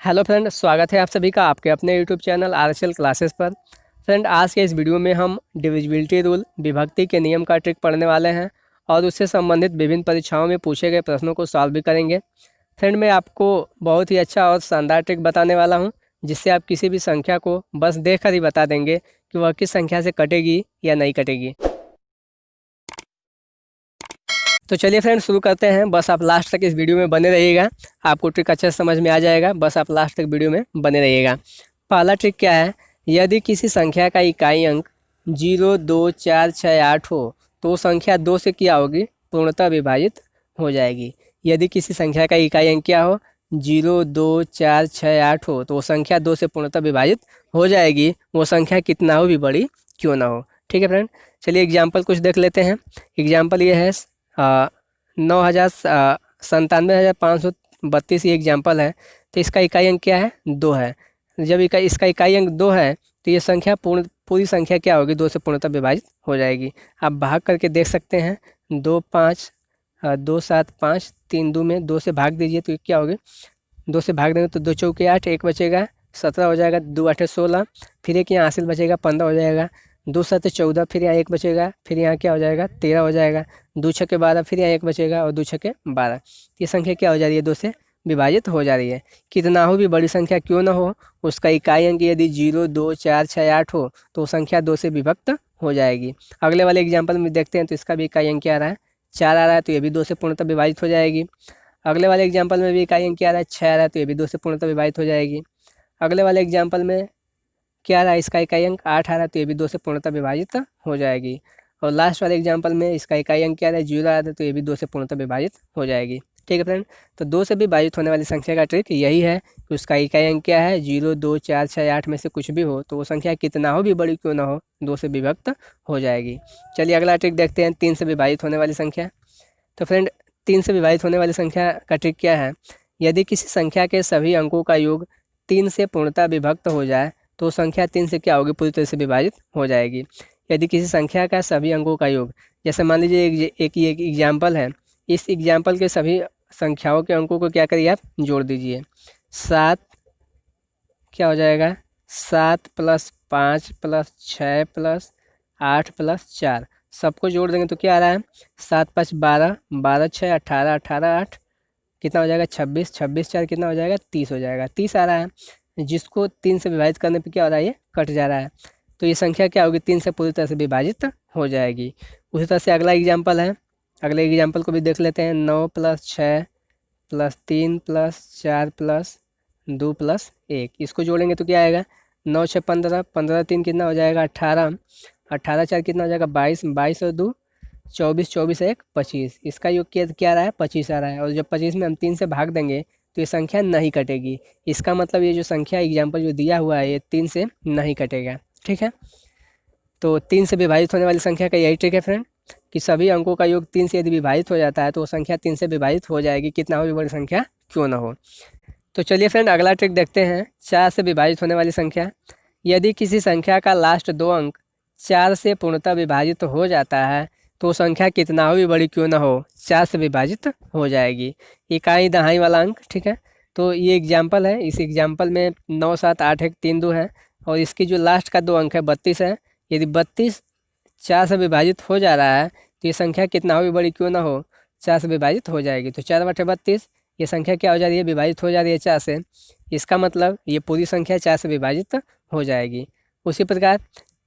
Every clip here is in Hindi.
हेलो फ्रेंड, स्वागत है आप सभी का आपके अपने यूट्यूब चैनल आरएचएल क्लासेस पर। फ्रेंड, आज के इस वीडियो में हम डिविजिबिलिटी रूल विभक्ति के नियम का ट्रिक पढ़ने वाले हैं और उससे संबंधित विभिन्न परीक्षाओं में पूछे गए प्रश्नों को सॉल्व भी करेंगे। फ्रेंड, मैं आपको बहुत ही अच्छा और शानदार ट्रिक बताने वाला हूं, जिससे आप किसी भी संख्या को बस देख कर ही बता देंगे कि वह किस संख्या से कटेगी या नहीं कटेगी। तो चलिए फ्रेंड, शुरू करते हैं। बस आप लास्ट तक इस वीडियो में बने रहिएगा, आपको ट्रिक अच्छे से समझ में आ जाएगा। बस आप लास्ट तक वीडियो में बने रहिएगा। पहला ट्रिक क्या है, यदि किसी संख्या का इकाई अंक 0, 2, 4, 6, 8 हो तो संख्या 2 से क्या होगी, पूर्णतः विभाजित हो जाएगी। यदि किसी संख्या का इकाई अंक क्या हो, 0, 2, 4, 6, 8 हो तो वो संख्या 2 से पूर्णतः विभाजित हो जाएगी, वो संख्या कितना हो भी बड़ी क्यों ना हो। ठीक है फ्रेंड, चलिए एग्जाम्पल कुछ देख लेते हैं। एग्जाम्पल ये है 9,97,532 ये एग्जाम्पल है। तो इसका इकाई अंक क्या है, 2 है। जब इसका इकाई अंक 2 है तो ये संख्या पूरी संख्या क्या होगी, 2 से पूर्णतः विभाजित हो जाएगी। आप भाग करके देख सकते हैं, 2 5 2 7 5 3 2 में 2 से भाग दीजिए तो ये क्या होगी, 2 से भाग देंगे तो 2 चौके 8, 1 बचेगा 17 हो जाएगा, 2 8 16, फिर एक यहाँ हासिल बचेगा 15 हो जाएगा, 2 7 14, फिर यहाँ 1 बचेगा, फिर यहाँ क्या हो जाएगा 13 हो जाएगा, 2 छक्के 12, फिर यहाँ 1 बचेगा और 2 छक्के 12। ये संख्या क्या हो जा रही है, 2 से विभाजित हो जा रही है। कितना हो भी बड़ी संख्या क्यों ना हो, उसका इकाई अंक यदि 0, 2, 4, 6, 8 हो तो संख्या 2 से विभक्त हो जाएगी। अगले वाले एग्जाम्पल में देखते हैं तो इसका भी इकाई अंक क्या आ रहा है, 4 आ रहा है, तो ये भी 2 से पूर्णतः विभाजित हो जाएगी। अगले वाले एग्जाम्पल में भी इकाई अंक क्या आ रहा है, 6 आ रहा है, तो ये भी 2 से पूर्णतः विभाजित हो जाएगी। अगले वाले एग्जाम्पल में क्या आ रहा है, इसका इकाई अंक 8 आ रहा है, तो ये भी 2 से पूर्णतः विभाजित हो जाएगी। और लास्ट वाले एग्जाम्पल में इसका इकाई अंक क्या आ रहा है, 0 आ रहा है, तो ये भी 2 से पूर्णतः विभाजित हो जाएगी। ठीक है फ्रेंड, तो 2 से विभाजित होने वाली संख्या का ट्रिक यही है कि उसका इकाई अंक क्या है, 0, 2, 4, 6, 8 में से कुछ भी हो तो वो संख्या कितना हो भी बड़ी क्यों ना हो, 2 से विभक्त हो जाएगी। चलिए अगला ट्रिक देखते हैं, 3 से विभाजित होने वाली संख्या। तो फ्रेंड, 3 से विभाजित होने वाली संख्या का ट्रिक क्या है, यदि किसी संख्या के सभी अंकों का योग 3 से पूर्णतः विभक्त हो जाए तो संख्या 3 से क्या होगी, पूरी तरह से विभाजित हो जाएगी। यदि किसी संख्या का सभी अंकों का योग, जैसे मान लीजिए एक एग्जाम्पल है, इस एग्जाम्पल के सभी संख्याओं के अंकों को क्या करिए, आप जोड़ दीजिए। 7 क्या हो जाएगा, 7 + 5 + 6 + 8 + 4, सबको जोड़ देंगे तो क्या आ रहा है, 7 5 12, 12 6 18, 18 8 कितना हो जाएगा, 26, 26 4 कितना हो जाएगा, 30 हो जाएगा, 30 आ रहा है। जिसको 3 से विभाजित करने पे क्या हो रहा है, ये कट जा रहा है, तो ये संख्या क्या होगी, 3 से पूरी तरह से विभाजित हो जाएगी। उसी तरह से अगला एग्जाम्पल है, अगले एग्जाम्पल को भी देख लेते हैं। 9 + 6 + 3 + 4 + 2 + 1, इसको जोड़ेंगे तो क्या आएगा, 9 6 15, 15 3 कितना हो जाएगा, 18, 18 4 कितना हो जाएगा, 22, 22 और 2 24, 24 1 25, इसका योग क्या आ रहा है, 25 आ रहा है। और जब 25 में हम 3 से भाग देंगे तो ये संख्या नहीं कटेगी। इसका मतलब ये जो संख्या एग्जाम्पल जो दिया हुआ है ये 3 से नहीं कटेगा। ठीक है, तो 3 से विभाजित होने वाली संख्या का यही ट्रिक है फ्रेंड, कि सभी अंकों का योग 3 से यदि विभाजित हो जाता है तो वो संख्या 3 से विभाजित हो जाएगी, कितना हो भी बड़ी संख्या क्यों ना हो। तो चलिए फ्रेंड, अगला ट्रिक देखते हैं, 4 से विभाजित होने वाली संख्या। यदि किसी संख्या का लास्ट 2 अंक 4 से पूर्णतः विभाजित हो जाता है तो संख्या कितना हो भी बड़ी क्यों ना हो, 4 से विभाजित हो जाएगी। इकाई दहाई वाला अंक, ठीक है, तो ये एग्जाम्पल है। इस एग्जाम्पल में 9 7 8 1 3 2 है और इसकी जो लास्ट का 2 अंक है 32 है। यदि 32 4 से विभाजित हो जा रहा है तो ये संख्या कितना हो भी बड़ी क्यों ना हो, 4 से विभाजित हो जाएगी। तो 4 बटे 32, ये संख्या क्या हो जा रही है, विभाजित हो जा रही है 4 से, इसका मतलब ये पूरी संख्या 4 से विभाजित हो जाएगी। उसी प्रकार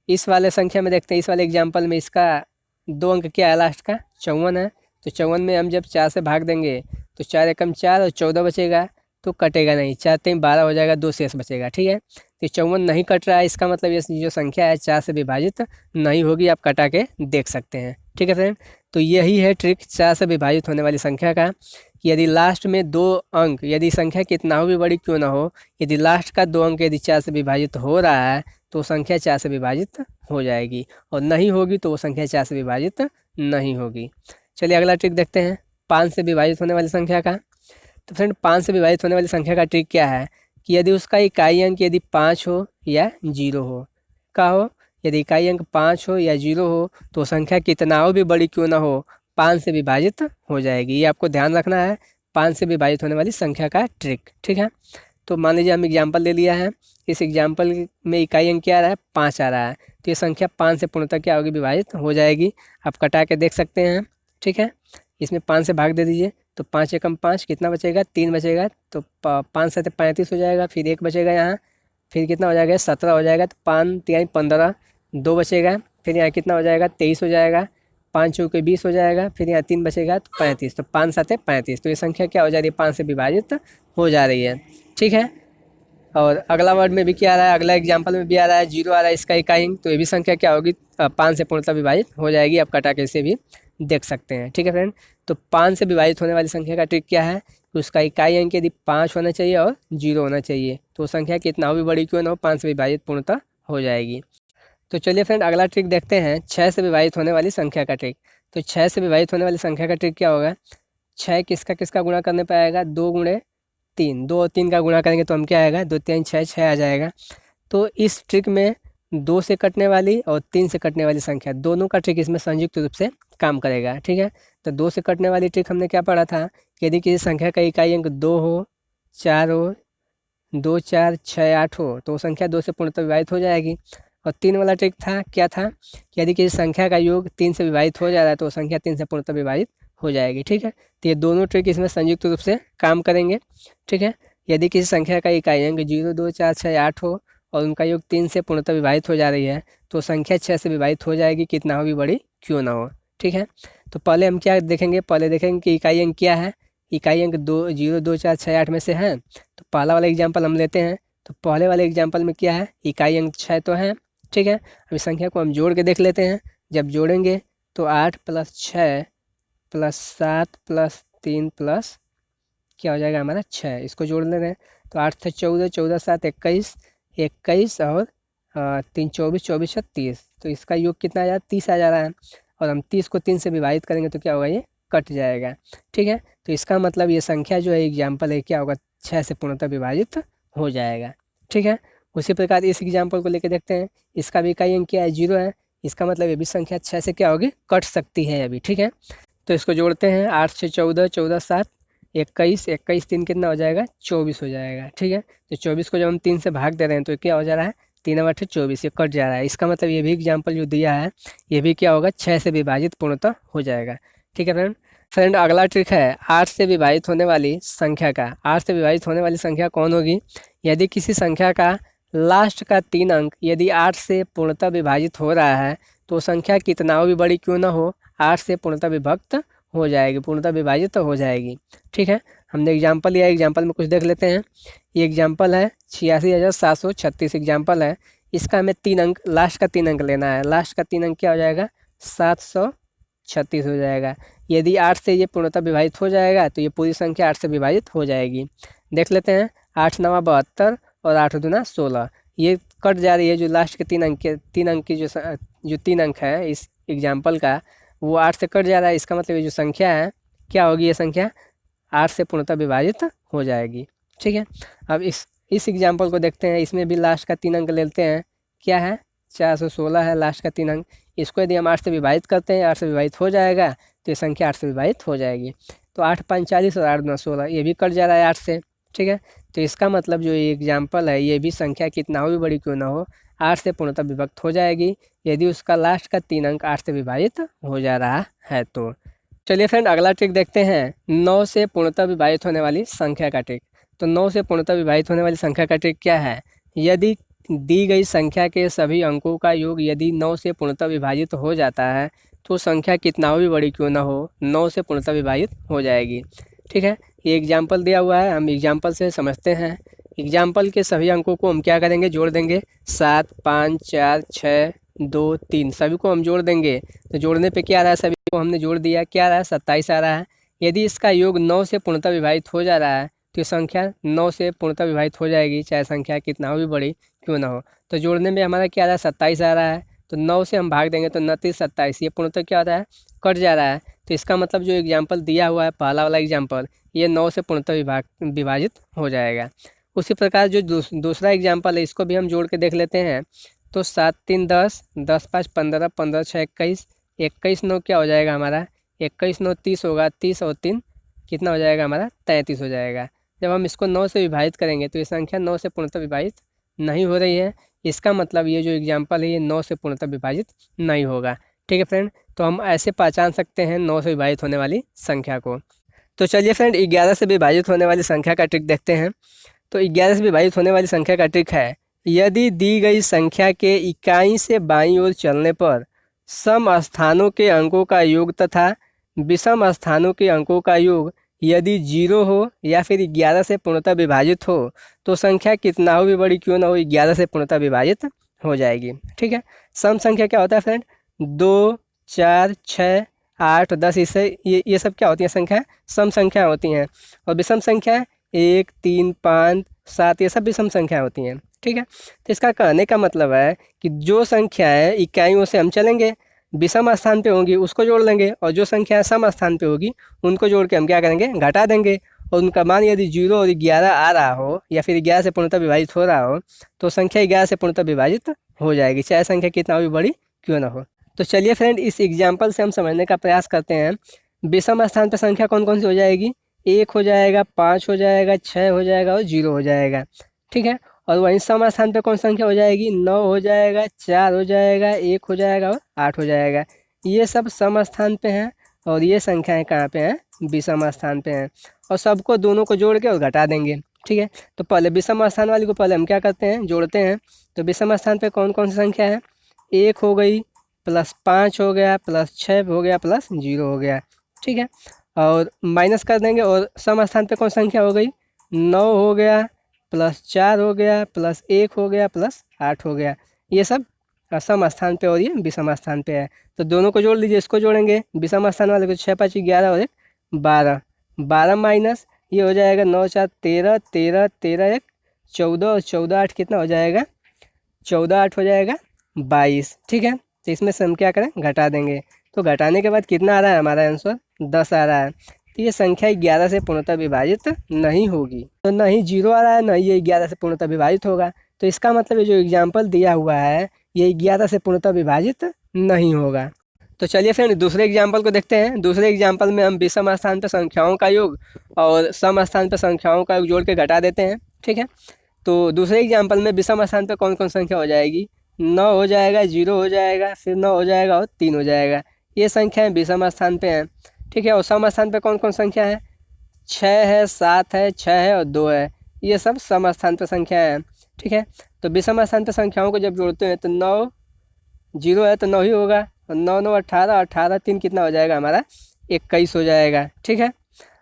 इस वाले संख्या में देखते हैं, इस वाले एग्जाम्पल में इसका 2 अंक क्या है, लास्ट का 54 है। तो 54 में हम जब 4 से भाग देंगे तो 4 एकम 4 और 14 बचेगा, तो कटेगा नहीं, 4 3 12 हो जाएगा, 2 शेष बचेगा। ठीक है, तो 54 नहीं कट रहा है, इसका मतलब ये जो संख्या है 4 से विभाजित नहीं होगी, आप कटा के देख सकते हैं। ठीक है फ्रेंड, तो यही है ट्रिक 4 से विभाजित होने वाली संख्या का, कि यदि लास्ट में 2 अंक, यदि संख्या कितना हो भी बड़ी क्यों ना हो, यदि लास्ट का 2 अंक यदि 4 से विभाजित हो रहा है तो संख्या 4 से विभाजित हो जाएगी, और नहीं होगी तो वो संख्या 4 से विभाजित नहीं होगी। चलिए अगला ट्रिक देखते हैं, 5 से विभाजित होने वाली संख्या का। तो फ्रेंड, 5 से विभाजित होने वाली संख्या का ट्रिक क्या है, कि यदि उसका इकाई अंक यदि 5 हो या 0 हो, का हो, यदि इकाई अंक 5 हो या 0 हो तो संख्या कितना हो भी बड़ी क्यों ना हो, 5 से विभाजित हो जाएगी। ये आपको ध्यान रखना है, 5 से विभाजित होने वाली संख्या का ट्रिक। ठीक है, तो मान लीजिए हम एग्जाम्पल ले लिया है, इस एग्जाम्पल में इकाई अंक क्या आ रहा है, 5 आ रहा है, तो ये संख्या 5 से पूर्णतः क्या होगी, विभाजित हो जाएगी। आप कटा के देख सकते हैं, ठीक है। इसमें 5 से भाग दे दीजिए, तो 5 एकम 5 कितना बचेगा, 3 बचेगा, तो 5 7 35 हो जाएगा, फिर 1 बचेगा यहाँ, फिर कितना हो जाएगा, 17 हो जाएगा, तो 5 3 15, 2 बचेगा, फिर यहाँ कितना हो जाएगा, 23 हो जाएगा, 5 चौके 20 हो जाएगा, फिर यहाँ 3 बचेगा तो 35, तो 5 7 35, तो ये संख्या क्या हो जा रही है, 5 से विभाजित हो जा रही है, ठीक है। और अगला वर्ड में भी क्या आ रहा है, अगला एग्जाम्पल में भी आ रहा है 0 आ रहा है, इसका इकाई अंक, तो ये भी संख्या क्या होगी, 5 से पूर्णतः विभाजित हो जाएगी। आप कटा के इसे भी देख सकते हैं, ठीक है फ्रेंड। तो 5 से विभाजित होने वाली संख्या का ट्रिक क्या है, उसका इकाई अंक यदि 5 होना चाहिए और 0 होना चाहिए, तो संख्या कितना भी बड़ी क्यों ना हो, 5 से विभाजित पूर्णतः हो जाएगी। तो चलिए फ्रेंड अगला ट्रिक देखते हैं, 6 से विभाजित होने वाली संख्या का ट्रिक। तो 6 से विभाजित होने वाली संख्या का ट्रिक क्या होगा, 6 किसका किसका गुणा करने पर आएगा, 2 गुणे 3, 2 और 3 का गुणा करेंगे तो हम क्या आएगा, 2 3 6, 6 आ जाएगा। तो इस ट्रिक में 2 से कटने वाली और 3 से कटने वाली संख्या दोनों का ट्रिक इसमें संयुक्त रूप से काम करेगा, ठीक है। तो 2 से कटने वाली ट्रिक हमने क्या पढ़ा था, यदि किसी संख्या का इकाई अंक 2 हो, 4 हो, 2 4 6 8 हो, तो संख्या 2 से पूर्णतः विभाजित हो जाएगी। और 3 वाला ट्रिक था, क्या था, कि यदि किसी संख्या का योग 3 से विभाजित हो जा रहा है तो संख्या 3 से पूर्णतः विभाजित हो जाएगी, ठीक है। तो ये दोनों ट्रिक इसमें संयुक्त रूप से काम करेंगे, ठीक है। यदि किसी संख्या का इकाई अंक 0 2 4 6 8 हो और उनका योग 3 से पूर्णतः विभाजित हो जा रही है, तो संख्या 6 से विभाजित हो जाएगी, कितना हो भी बड़ी क्यों ना हो, ठीक है। तो पहले हम क्या देखेंगे, पहले देखेंगे कि इकाई अंक क्या है, इकाई अंक 2 0 2 4 6 8 में से है। तो पहला वाला एग्जाम्पल हम लेते हैं, तो पहले वाले एग्जाम्पल में क्या है, इकाई अंक 6 तो है, ठीक है। अब इस संख्या को हम जोड़ के देख लेते हैं, जब जोड़ेंगे तो 8 + 6 + 7 + 3 प्लस क्या हो जाएगा हमारा 6, इसको जोड़ ले रहे हैं, तो 8 से 14, 14 7 21, 21 और 3 24, 24 से 30, तो इसका योग कितना आ जा रहा है, 30 आ जा रहा है। और हम 30 को 3 से विभाजित करेंगे तो क्या होगा, ये कट जाएगा, ठीक है। तो इसका मतलब ये संख्या जो है एग्जाम्पल है क्या होगा, 6 से पूर्णतः विभाजित हो जाएगा, ठीक है। उसी प्रकार इस एग्जाम्पल को लेकर देखते हैं, इसका भी इकाई अंक क्या है, 0 है, इसका मतलब ये भी संख्या 6 से क्या होगी, कट सकती है अभी, ठीक है। तो इसको जोड़ते हैं, 8 से 14, 14 7 21, 21 3 कितना हो जाएगा, 24 हो जाएगा, ठीक है। तो 24 को जब हम 3 से भाग दे रहे हैं तो क्या हो जा रहा है, 3 8 24, ये कट जा रहा है। इसका मतलब ये भी एग्जाम्पल जो दिया है ये भी क्या होगा, 6 से विभाजित पूर्णतः हो जाएगा, ठीक है फ्रेंड अगला ट्रिक है 8 से विभाजित होने वाली संख्या का। 8 से विभाजित होने वाली संख्या कौन होगी, यदि किसी संख्या का लास्ट का 3 अंक यदि 8 से पूर्णतः विभाजित हो रहा है तो संख्या कितना भी बड़ी क्यों ना हो, 8 से पूर्णतः विभक्त हो जाएगी, पूर्णतः विभाजित तो हो जाएगी, ठीक है। हमने एग्जाम्पल लिया, एग्जाम्पल में कुछ देख लेते हैं। ये एग्जाम्पल है 86,736 एग्जाम्पल है, इसका हमें 3 अंक, लास्ट का 3 अंक लेना है। लास्ट का 3 अंक क्या हो जाएगा, 736 हो जाएगा। यदि 8 से ये पूर्णतः विभाजित हो जाएगा तो ये पूरी संख्या 8 से विभाजित हो जाएगी। देख लेते हैं, 8 9 72 और 8 दूना 16, ये कट जा रही है। जो लास्ट के 3 अंक के 3 अंक की जो 3 अंक है इस एग्जाम्पल का, वो 8 से कट जा रहा है। इसका मतलब ये जो संख्या है क्या होगी, ये संख्या 8 से पूर्णतः विभाजित हो जाएगी, ठीक है। अब इस एग्जाम्पल को देखते हैं, इसमें भी लास्ट का 3 अंक लेते हैं, क्या है 416 है लास्ट का 3 अंक। इसको यदि हम 8 से विभाजित करते हैं, 8 से विभाजित हो जाएगा तो ये संख्या 8 से विभाजित हो जाएगी। तो 8 5 40 और 8 9 16, ये भी कट जा रहा है 8 से, ठीक है। तो इसका मतलब जो ये एग्जाम्पल है ये भी संख्या कितना हो भी बड़ी क्यों ना हो, 8 से पूर्णतः विभक्त हो जाएगी यदि उसका लास्ट का 3 अंक 8 से विभाजित हो जा रहा है तो। चलिए फ्रेंड अगला ट्रिक देखते हैं, 9 से पूर्णतः विभाजित होने वाली संख्या का ट्रिक। तो 9 से पूर्णतः विभाजित होने वाली संख्या का ट्रिक क्या है, यदि दी गई संख्या के सभी अंकों का योग यदि 9 से पूर्णतः विभाजित हो जाता है तो संख्या कितना भी बड़ी क्यों ना हो, 9 से पूर्णतः विभाजित हो जाएगी, ठीक है। ये एग्जाम्पल दिया हुआ है, हम एग्जाम्पल से समझते हैं। एग्जाम्पल के सभी अंकों को हम क्या करेंगे, जोड़ देंगे। 7 5 4 6 2 3 सभी को हम जोड़ देंगे। तो जोड़ने पे क्या आ रहा है, सभी को हमने जोड़ दिया, क्या आ रहा है 27 आ रहा है। यदि इसका योग 9 से पूर्णतः विभाजित हो जा रहा है तो संख्या 9 से पूर्णतः विभाजित हो जाएगी, चाहे संख्या कितना भी बड़ी क्यों ना हो। तो जोड़ने में हमारा क्या आ रहा है 27 आ रहा है, तो 9 से हम भाग देंगे तो 29 27, ये पूर्णतः क्या होता है कट जा रहा है। तो इसका मतलब जो एग्जाम्पल दिया हुआ है पहला वाला एग्जाम्पल, ये 9 से पूर्णतः विभाजित हो जाएगा। उसी प्रकार जो दूसरा एग्जाम्पल है इसको भी हम जोड़ के देख लेते हैं। तो 7 3 10, 10 5 15, 15 6 21, 21 9 क्या हो जाएगा हमारा, 21 9 30 होगा, 30 और 3 कितना हो जाएगा हमारा 33 हो जाएगा। जब हम इसको 9 से विभाजित करेंगे तो ये संख्या 9 से पूर्णतः विभाजित नहीं हो रही है। इसका मतलब ये जो एग्जाम्पल है ये 9 से पूर्णतः विभाजित नहीं होगा। ठीक है फ्रेंड, तो हम ऐसे पहचान सकते हैं 9 से विभाजित होने वाली संख्या को। तो चलिए फ्रेंड 11 से विभाजित होने वाली संख्या का ट्रिक देखते हैं। तो 11 से विभाजित होने वाली संख्या का ट्रिक है, यदि दी गई संख्या के इकाई से बाईं ओर चलने पर सम स्थानों के अंकों का योग तथा विषम स्थानों के अंकों का योग यदि 0 हो या फिर 11 से पूर्णतः विभाजित हो तो संख्या कितना हो भी बड़ी क्यों ना हो 11 से पूर्णतः विभाजित हो जाएगी। ठीक है, सम संख्या क्या होता है फ्रेंड, 2, 4, 6, 8, 10, इससे ये सब क्या होती हैं संख्या, सम संख्या होती हैं। और विषम संख्या 1, 3, 5, 7 ये सब विषम संख्या होती हैं। ठीक है, तो इसका कहने का मतलब है कि जो संख्याएं इकाइयों से हम चलेंगे विषम स्थान पे होंगी उसको जोड़ लेंगे, और जो संख्या सम स्थान पे होगी उनको जोड़ के हम क्या करेंगे, घटा देंगे। और उनका मान यदि 0 और 11 आ रहा हो या फिर 11 से पूर्णतः विभाजित हो रहा हो तो संख्या 11 से पूर्णतः विभाजित हो जाएगी, चाहे संख्या कितना भी बड़ी क्यों ना हो। तो चलिए फ्रेंड इस एग्जाम्पल से हम समझने का प्रयास करते हैं। विषम स्थान पर संख्या कौन कौन सी हो जाएगी, 1 हो जाएगा, 5 हो जाएगा, 6 हो जाएगा और 0 हो जाएगा। ठीक है, और वहीं सम स्थान पे कौन संख्या हो जाएगी, 9 हो जाएगा, 4 हो जाएगा, 1 हो जाएगा और 8 हो जाएगा। ये सब सम स्थान पे हैं और ये संख्याएं कहाँ पे हैं, विषम स्थान पे हैं। और सबको दोनों को जोड़ के और घटा देंगे। ठीक है, तो पहले विषम स्थान वाली को पहले हम क्या करते हैं, जोड़ते हैं। तो विषम स्थान पे कौन कौन सी संख्या है, 1 हो गई, +5 हो गया, +6 हो गया, +0 हो गया। ठीक है, और माइनस कर देंगे और सम स्थान पे कौन संख्या हो गई, 9 हो गया, +4 हो गया, +1 हो गया, +8 हो गया। ये सब सम स्थान पे और ये विषम स्थान पे है। तो दोनों को जोड़ लीजिए, इसको जोड़ेंगे विषम स्थान वाले को 6, 5, 11 और 1, 12, 12 माइनस ये हो जाएगा 9, 4, 13, 13, 13, 1, 14 और 14, 8 कितना हो जाएगा, 14, 8 हो जाएगा 22। ठीक है, तो इसमें से हम क्या करें, घटा देंगे। तो घटाने के बाद कितना आ रहा है हमारा आंसर, 10 आ रहा है। तो ये संख्या 11 से पूर्णतः विभाजित नहीं होगी। तो ना ही 0 आ रहा है, ना ही ये 11 से पूर्णतः विभाजित होगा। तो इसका मतलब ये जो एग्जाम्पल दिया हुआ है ये 11 से पूर्णतः विभाजित नहीं होगा। तो चलिए फ्रेंड दूसरे एग्जाम्पल को देखते हैं। दूसरे एग्जाम्पल में हम विषम स्थान पर संख्याओं का योग और सम स्थान पर संख्याओं का योग जोड़ के घटा देते हैं। ठीक है, तो दूसरे एग्जाम्पल में विषम स्थान पर कौन कौन संख्या हो जाएगी, 9 हो जाएगा, 0 हो जाएगा, फिर 9 हो जाएगा और 3 हो जाएगा। ये संख्याएं विषम स्थान पे हैं। ठीक है, और सम स्थान पे कौन कौन संख्या है, 6 है, 7 है, 6 है और 2 है। ये सब सम स्थान पे संख्या है। ठीक है, तो विषम स्थान पे संख्याओं को जब जोड़ते हैं तो 9, 0 है तो 9 ही होगा, और 9, 9, 18, 18, 3 कितना हो जाएगा हमारा, 21 हो जाएगा। ठीक है,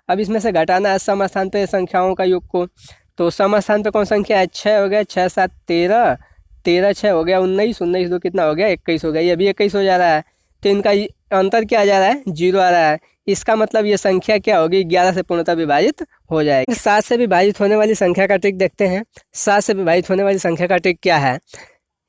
अब इसमें से घटाना है सम स्थान पे संख्याओं का योग को। तो सम स्थान पे कौन संख्या है, 6 हो गया, 6, 7, 13, 13, 6 हो गया 19, 19, 2 कितना हो गया, 21 हो गया। ये भी 21 हो जा रहा है। तो इनका अंतर क्या आ जा रहा है, 0 आ रहा है। इसका मतलब ये संख्या क्या होगी, 11 से पूर्णतः विभाजित हो जाएगी। 7 से विभाजित होने वाली संख्या का ट्रिक देखते हैं। 7 से विभाजित होने वाली संख्या का ट्रिक क्या है,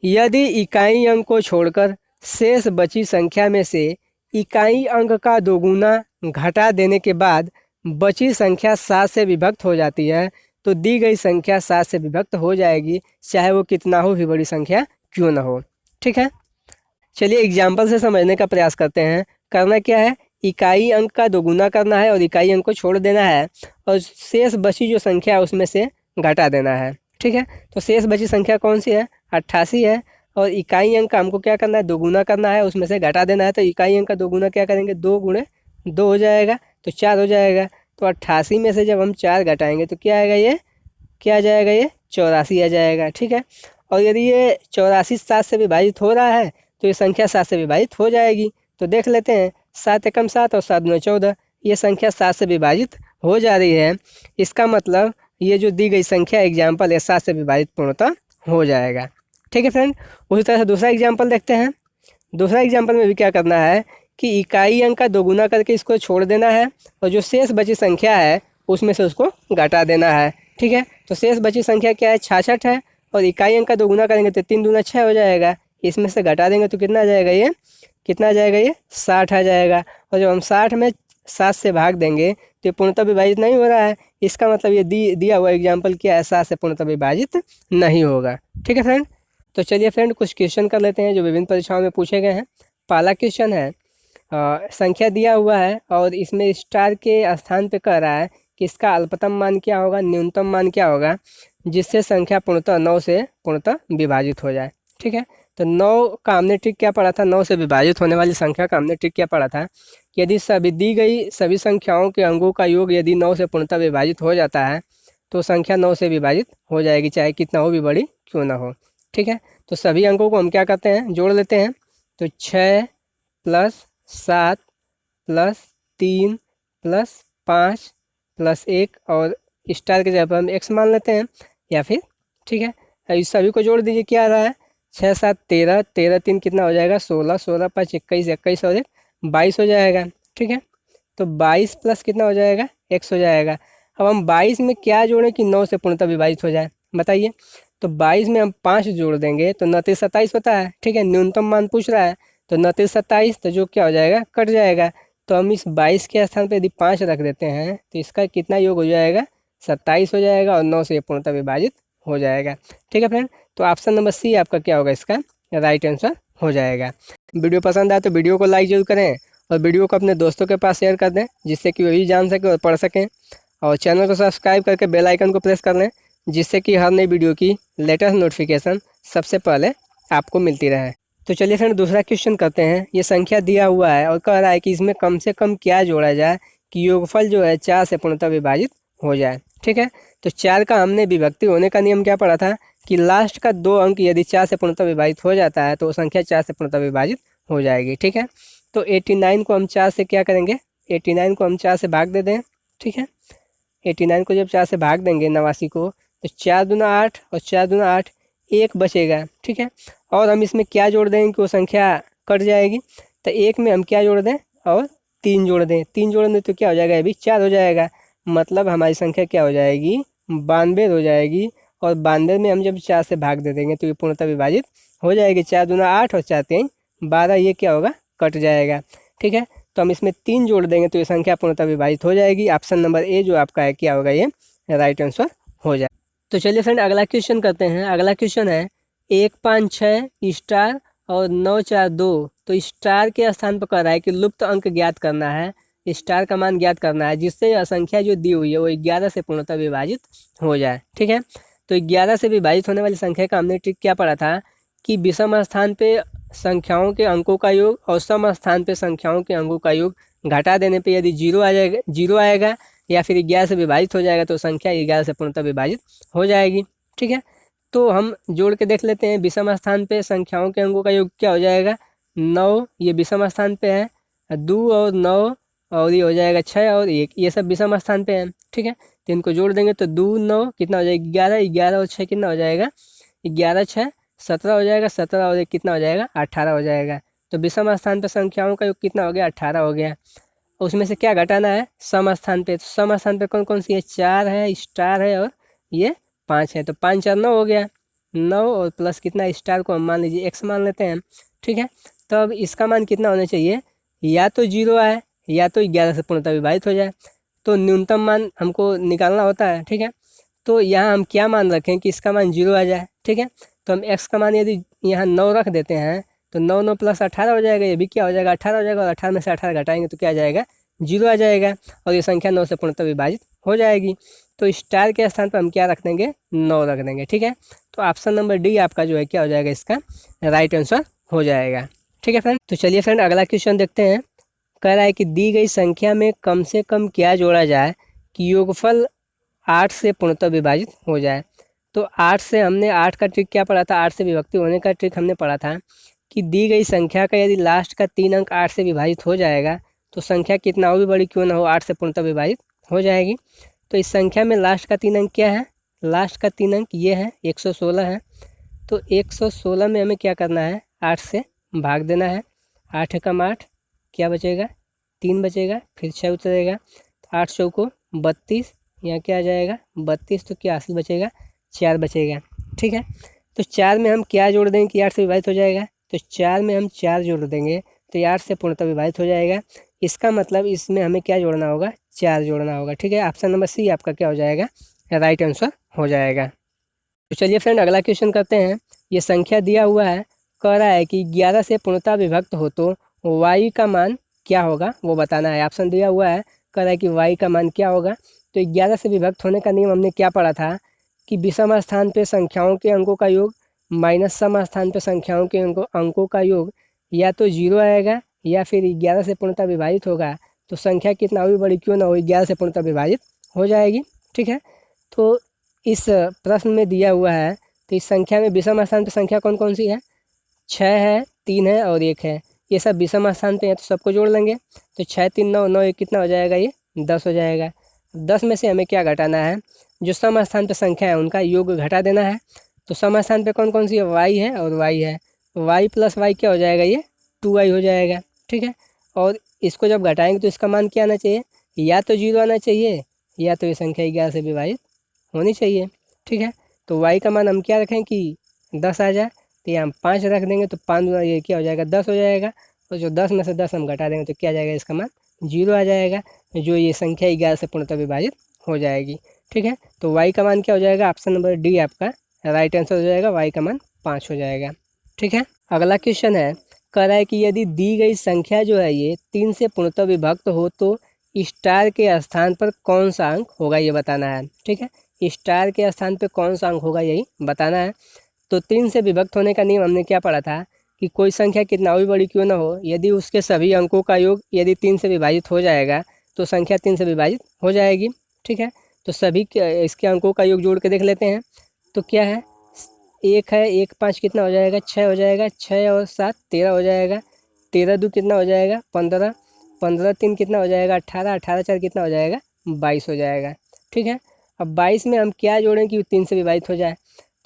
यदि इकाई अंक को छोड़कर शेष बची संख्या में से इकाई अंक का दोगुना घटा देने के बाद बची संख्या 7 से विभक्त हो जाती है तो दी गई संख्या 7 से विभक्त हो जाएगी, चाहे वो कितना हो भी बड़ी संख्या क्यों ना हो। ठीक है, चलिए एग्जाम्पल से समझने का प्रयास करते हैं। करना क्या है, इकाई अंक का दोगुना करना है और इकाई अंक को छोड़ देना है और शेष बची जो संख्या है उसमें से घटा देना है। ठीक है, तो शेष बची संख्या कौन सी है, 88 है, और इकाई अंक का हमको क्या करना है, दोगुना करना है, उसमें से घटा देना है। तो इकाई अंक का दोगुना क्या करेंगे, 2 गुणे 2 हो जाएगा तो 4 हो जाएगा। तो 88 में से जब हम 4 घटाएंगे तो क्या आएगा, ये क्या आ जाएगा, ये 84 आ जाएगा। ठीक है, और यदि ये 84 7 से विभाजित हो रहा है तो ये संख्या 7 से विभाजित हो जाएगी। तो देख लेते हैं, 7 एकम 7 और 7 दूनी 14, ये संख्या 7 से विभाजित हो जा रही है। इसका मतलब ये जो दी गई संख्या एग्जाम्पल है 7 से विभाजित पूर्णतः हो जाएगा। ठीक है फ्रेंड, उसी तरह से दूसरा एग्जाम्पल देखते हैं। दूसरा एग्जाम्पल में भी क्या करना है कि इकाई अंक का दोगुना करके इसको छोड़ देना है और जो शेष बची संख्या है उसमें से उसको घटा देना है। ठीक है, तो शेष बची संख्या क्या है, 66 है, और इकाई अंक का दोगुना करेंगे तो 3 दूना 6 हो जाएगा। इसमें से घटा देंगे तो कितना आ जाएगा, ये कितना आ जाएगा, ये 60 आ जाएगा। और जब हम 60 में 7 से भाग देंगे तो ये पूर्णतः विभाजित नहीं हो रहा है। इसका मतलब ये दिया हुआ एग्जाम्पल क्या है, 7 से पूर्णतः विभाजित नहीं होगा। ठीक है फ्रेंड, तो चलिए फ्रेंड कुछ क्वेश्चन कर लेते हैं जो विभिन्न परीक्षाओं में पूछे गए हैं। पहला क्वेश्चन है, संख्या दिया हुआ है और इसमें स्टार के स्थान पे कह रहा है कि इसका अल्पतम मान क्या होगा, न्यूनतम मान क्या होगा, जिससे संख्या पूर्णतः 9 से पूर्णतः विभाजित हो जाए। ठीक है, तो 9 का हमने ट्रिक क्या पढ़ा था, 9 से विभाजित होने वाली संख्या का हमने ट्रिक क्या पढ़ा था कि यदि सभी दी गई सभी संख्याओं के अंकों का योग यदि 9 से पूर्णतः विभाजित हो जाता है तो संख्या 9 से विभाजित हो जाएगी, चाहे कितना हो भी बड़ी क्यों ना हो। ठीक है, तो सभी अंकों को हम क्या करते हैं, जोड़ लेते हैं। तो 6 + 7 + 3 + 5 + 1 और स्टार के जगह पर हम x मान लेते हैं या फिर। ठीक है, इस सभी को जोड़ दीजिए, क्या आ रहा है, 6 7 13, 13 3 कितना हो जाएगा 16, 16 5 21, 21 और 1 22 हो जाएगा। ठीक है, तो 22 प्लस कितना हो जाएगा, x हो जाएगा। अब हम 22 में क्या जोड़ें कि 9 से पूर्णतः विभाजित हो जाए, बताइए। तो 22 में हम 5 जोड़ देंगे तो 29 27 होता है। ठीक है, न्यूनतम मान पूछ रहा है तो 29 27, तो जो क्या हो जाएगा, कट जाएगा। तो हम इस 22 के स्थान पर यदि 5 रख देते हैं तो इसका कितना योग हो जाएगा, 27 हो जाएगा और 9 से पूर्णतः विभाजित हो जाएगा। ठीक है फ्रेंड, तो ऑप्शन नंबर सी आपका क्या होगा, इसका राइट आंसर हो जाएगा। वीडियो पसंद आए तो वीडियो को लाइक जरूर करें और वीडियो को अपने दोस्तों के पास शेयर कर दें, जिससे कि वे भी जान सकें और पढ़ सकें। और चैनल को सब्सक्राइब करके बेल आइकन को प्रेस कर लें, जिससे कि हर नई वीडियो की लेटेस्ट नोटिफिकेशन सबसे पहले आपको मिलती रहे। तो चलिए फ्रेंड दूसरा क्वेश्चन करते हैं। ये संख्या दिया हुआ है और कह रहा है कि इसमें कम से कम क्या जोड़ा जाए कि योगफल जो है 4 से पूर्णतः विभाजित हो जाए। ठीक है, तो 4 का हमने विभक्ति होने का नियम क्या पढ़ा था कि लास्ट का 2 अंक यदि 4 से पूर्णतः विभाजित हो जाता है तो वो संख्या 4 से पूर्णतः विभाजित हो जाएगी। ठीक है, तो 89 को हम 4 से क्या करेंगे, 89 को हम 4 से भाग दे दें। ठीक है, 89 को जब 4 से भाग देंगे 89 को, तो 4 दूना 8 और 4 दूना 8, 1 बचेगा। ठीक है, और हम इसमें क्या जोड़ देंगे कि वो संख्या कट जाएगी। तो 1 में हम क्या जोड़ दें और 3 जोड़ दें, 3 जोड़ दें तो क्या हो जाएगा, अभी 4 हो जाएगा। मतलब हमारी संख्या क्या हो जाएगी, 92 हो जाएगी। और 92 में हम जब 4 से भाग दे देंगे तो ये पूर्णतः विभाजित हो जाएगी। 4 दूना 8 और 4 3 12, ये क्या होगा, कट जाएगा। ठीक है, तो हम इसमें 3 जोड़ देंगे तो ये संख्या पूर्णतः विभाजित हो जाएगी। ऑप्शन नंबर ए जो आपका है क्या होगा, ये राइट आंसर हो जाए। तो चलिए फ्रेंड अगला क्वेश्चन करते हैं। अगला क्वेश्चन है 1 5 6 स्टार और 9 4 2। तो स्टार के स्थान पर कह रहा है कि लुप्त अंक ज्ञात करना है, स्टार का मान ज्ञात करना है, जिससे यह संख्या जो दी हुई है वो 11 से पूर्णतः विभाजित हो जाए। ठीक है, तो 11 से विभाजित होने वाली संख्या का हमने ट्रिक क्या पढ़ा था कि विषम स्थान पे संख्याओं के अंकों का योग और सम स्थान पे संख्याओं के अंकों का योग घटा देने पे यदि जीरो आ जाएगा, जीरो आएगा या फिर 11 से विभाजित हो जाएगा तो संख्या 11 से पूर्णतः विभाजित हो जाएगी। ठीक है, तो हम जोड़ के देख लेते हैं। विषम स्थान पे संख्याओं के अंकों का योग क्या हो जाएगा, 9, ये विषम स्थान पे है, 2 और 9 और ये हो जाएगा 6 और 1, ये सब विषम स्थान पे हैं। ठीक है, तो इनको जोड़ देंगे तो 2 9 कितना हो जाएगा, 11, 11 और 6 कितना हो जाएगा, 11 6 17 हो जाएगा, 17 और 1 कितना हो जाएगा, 18 हो जाएगा। तो विषम स्थान पे संख्याओं का योग कितना हो गया, 18 हो गया। उसमें से क्या घटाना है, सम स्थान पे। तो सम स्थान पे कौन कौन सी है, 4 है, स्टार है और ये 5 है। तो 5 4 9 हो गया, 9 और प्लस कितना, स्टार को हम मान लीजिए x मान लेते हैं। ठीक है, तो अब इसका मान कितना होना चाहिए, या तो 0 आए या तो 11 से पूर्णतः विभाजित हो जाए। तो न्यूनतम मान हमको निकालना होता है। ठीक है, तो यहाँ हम क्या मान रखें कि इसका मान 0 आ जाए। ठीक है, तो हम x का मान यदि यहाँ 9 रख देते हैं तो 9 9 प्लस 18 हो जाएगा, ये भी क्या हो जाएगा, 18 हो जाएगा। और 18 में से 18 घटाएंगे तो क्या आ जाएगा, 0 आ जाएगा और ये संख्या 9 से पूर्णतः विभाजित हो जाएगी। तो स्टार के स्थान पर हम क्या रख देंगे, 9 रख देंगे। ठीक है, तो ऑप्शन नंबर डी आपका जो है क्या हो जाएगा, इसका राइट आंसर हो जाएगा। ठीक है फ्रेंड, तो चलिए फ्रेंड अगला क्वेश्चन देखते हैं। कह रहा है कि दी गई संख्या में कम से कम क्या जोड़ा जाए कि योगफल 8 से पूर्णतः विभाजित हो जाए। तो 8 से हमने 8 का ट्रिक क्या पढ़ा था, 8 से विभक्ति होने का ट्रिक हमने पढ़ा था कि दी गई संख्या का यदि लास्ट का 3 अंक 8 से विभाजित हो जाएगा तो संख्या कितना हो भी बड़ी क्यों ना हो 8 से पूर्णतः विभाजित हो जाएगी। तो इस संख्या में लास्ट का 3 अंक क्या है, लास्ट का 3 अंक ये है 116 है। तो 116 में हमें क्या करना है, 8 से भाग देना है। 8 एकम 8, क्या बचेगा, 3 बचेगा, फिर 6 उतरेगा। तो 8 चौको 32, यहाँ क्या आ जाएगा 32, तो क्या हासिल बचेगा, 4 बचेगा। ठीक है, तो 4 में हम क्या जोड़ देंगे कि 8 से विभाजित हो जाएगा। तो 4 में हम 4 जोड़ देंगे तो 8 से पूर्णतः विभाजित हो जाएगा। इसका मतलब इसमें हमें क्या जोड़ना होगा, 4 जोड़ना होगा। ठीक है, ऑप्शन नंबर सी आपका क्या हो जाएगा, राइट आंसर हो जाएगा। तो चलिए फ्रेंड अगला क्वेश्चन करते हैं। ये संख्या दिया हुआ है, कह रहा है कि 11 से पूर्णतः विभक्त हो तो y का मान क्या होगा वो बताना है। ऑप्शन दिया हुआ है, कह रहा है कि y का मान क्या होगा, तो 11 से विभक्त होने का नियम हमने क्या पढ़ा था कि विषम स्थान पे संख्याओं के अंकों का योग माइनस सम स्थान पे संख्याओं के अंकों का योग या तो 0 आएगा या फिर 11 से पूर्णतः विभाजित होगा। तो संख्या कितना भी बड़ी क्यों ना हो 11 से पूर्णतः विभाजित हो जाएगी। ठीक है, तो इस प्रश्न में दिया हुआ है, तो इस संख्या में विषम स्थान पे संख्या कौन कौन सी है? 6 है, 3 है और 1 है। ये सब विषम स्थान पे है तो सबको जोड़ लेंगे। तो 6 3 9 9 1 कितना हो जाएगा? ये 10 हो जाएगा। 10 में से हमें क्या घटाना है? जो सम स्थान पे संख्या है उनका योग घटा देना है। तो सम स्थान पे कौन कौन सी है? y है और y है। y प्लस y क्या हो जाएगा? ये 2y हो जाएगा। ठीक है, और इसको जब घटाएंगे तो इसका मान क्या आना चाहिए? या तो 0 आना चाहिए या तो ये संख्या 11 से विभाजित होनी चाहिए। ठीक है, तो y का मान हम क्या रखें कि 10 आ जाए। तो यहाँ हम 5 रख देंगे तो 5 ये क्या हो जाएगा? 10 हो जाएगा। और जो 10 में से 10 हम घटा देंगे तो क्या आ जाएगा? इसका मान 0 आ जाएगा, जो ये संख्या 11 से पूर्णतः विभाजित हो जाएगी। ठीक है, तो y का मान क्या हो जाएगा? ऑप्शन नंबर डी आपका राइट आंसर हो जाएगा। y का मान 5 हो जाएगा। ठीक है, अगला क्वेश्चन है, कह रहा है कि यदि दी गई संख्या जो है ये 3 से पूर्णतः विभक्त हो तो स्टार के स्थान पर कौन सा अंक होगा, ये बताना है। ठीक है, स्टार के स्थान पर कौन सा अंक होगा यही बताना है। तो 3 से विभक्त होने का नियम हमने क्या पढ़ा था कि कोई संख्या कितना भी बड़ी क्यों ना हो, यदि उसके सभी अंकों का योग यदि 3 से विभाजित हो जाएगा तो संख्या 3 से विभाजित हो जाएगी। ठीक है, तो सभी इसके अंकों का योग जोड़ के देख लेते हैं। तो क्या है? 1 है, 1 5 कितना हो जाएगा? 6 हो जाएगा। 6 और 7 13 हो जाएगा। 13 2 कितना हो जाएगा? 15। 15 3 कितना हो जाएगा? 18। 18 4 कितना हो जाएगा? 22 हो जाएगा। ठीक है, अब 22 में हम क्या जोड़ें कि 3 से विभाजित हो जाए?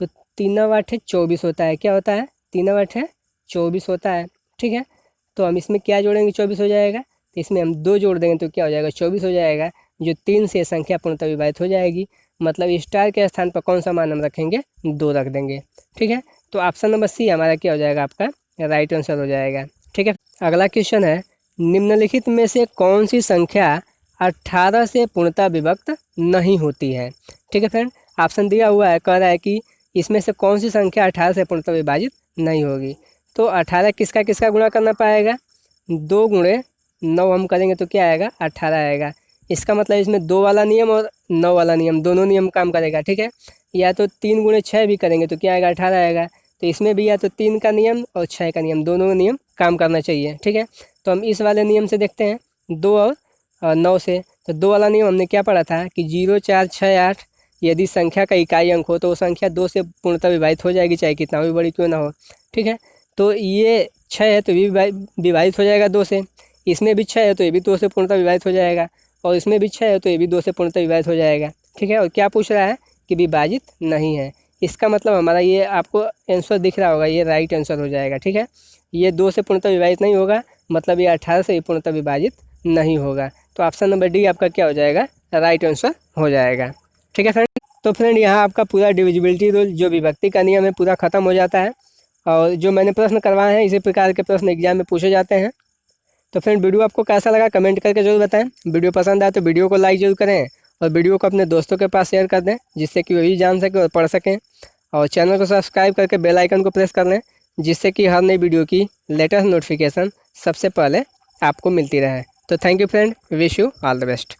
तो 3 8 24 होता है। क्या होता है? 3 8 24 होता है। ठीक है, तो हम इसमें क्या जोड़ेंगे? 24 हो जाएगा। तो इसमें हम 2 जोड़ देंगे तो क्या हो जाएगा? 24 हो जाएगा, जो 3 से संख्या पूर्णतः विभाजित हो जाएगी। मतलब स्टार के स्थान पर कौन सा मान हम रखेंगे? 2 रख देंगे। ठीक है, तो ऑप्शन नंबर सी हमारा क्या हो जाएगा? आपका राइट आंसर हो जाएगा। ठीक है, अगला क्वेश्चन है, निम्नलिखित में से कौन सी संख्या 18 से पूर्णतः विभक्त नहीं होती है? ठीक है फ्रेंड, ऑप्शन दिया हुआ है, कह रहा है कि इसमें से कौन सी संख्या 18 से पूर्णतः विभाजित नहीं होगी। तो 18 किसका किसका गुणा करना पाएगा? 2 गुणे 9 हम करेंगे तो क्या आएगा? 18 आएगा। इसका मतलब इसमें 2 वाला नियम और 9 वाला नियम दोनों नियम काम करेगा। ठीक है, या तो 3 गुणे 6 भी करेंगे तो क्या आएगा? 18 आएगा। तो इसमें भी या तो 3 का नियम और 6 का नियम दोनों नियम काम करना चाहिए। ठीक है, तो हम इस वाले नियम से देखते हैं 2 और 9 से। तो 2 वाला नियम हमने क्या पढ़ा था कि 0 4 6 8 यदि संख्या का इकाई अंक हो तो वो संख्या 2 से पूर्णतः विभाजित हो जाएगी, चाहे कितना भी बड़ी क्यों ना हो। ठीक है, तो ये 6 है तो ये विभाजित हो जाएगा 2 से। इसमें भी 6 है तो ये भी 2 से पूर्णतः विभाजित हो जाएगा, और इसमें भी 6 है तो ये भी 2 से पूर्णतः विभाजित हो जाएगा। ठीक है, और क्या पूछ रहा है कि विभाजित नहीं है। इसका मतलब हमारा ये आपको आंसर दिख रहा होगा, ये राइट आंसर हो जाएगा। ठीक है, ये 2 से पूर्णतः विभाजित नहीं होगा, मतलब ये 18 से ही पूर्णतः विभाजित नहीं होगा। तो ऑप्शन नंबर डी आपका क्या हो जाएगा? राइट आंसर हो जाएगा। ठीक है फ्रेंड, तो फ्रेंड यहाँ आपका पूरा डिविजिबिलिटी रूल जो विभक्ति का नियम है पूरा खत्म हो जाता है, और जो मैंने प्रश्न करवाए हैं इसी प्रकार के प्रश्न एग्जाम में पूछे जाते हैं। तो फ्रेंड वीडियो आपको कैसा लगा कमेंट करके जरूर बताएं। वीडियो पसंद आए तो वीडियो को लाइक जरूर करें, और वीडियो को अपने दोस्तों के पास शेयर कर दें, जिससे कि वे भी जान सकें और पढ़ सकें। और चैनल को सब्सक्राइब करके बेल आइकन को प्रेस कर लें, जिससे कि हर नई वीडियो की लेटेस्ट नोटिफिकेशन सबसे पहले आपको मिलती रहे। तो thank you friend, wish you all the best.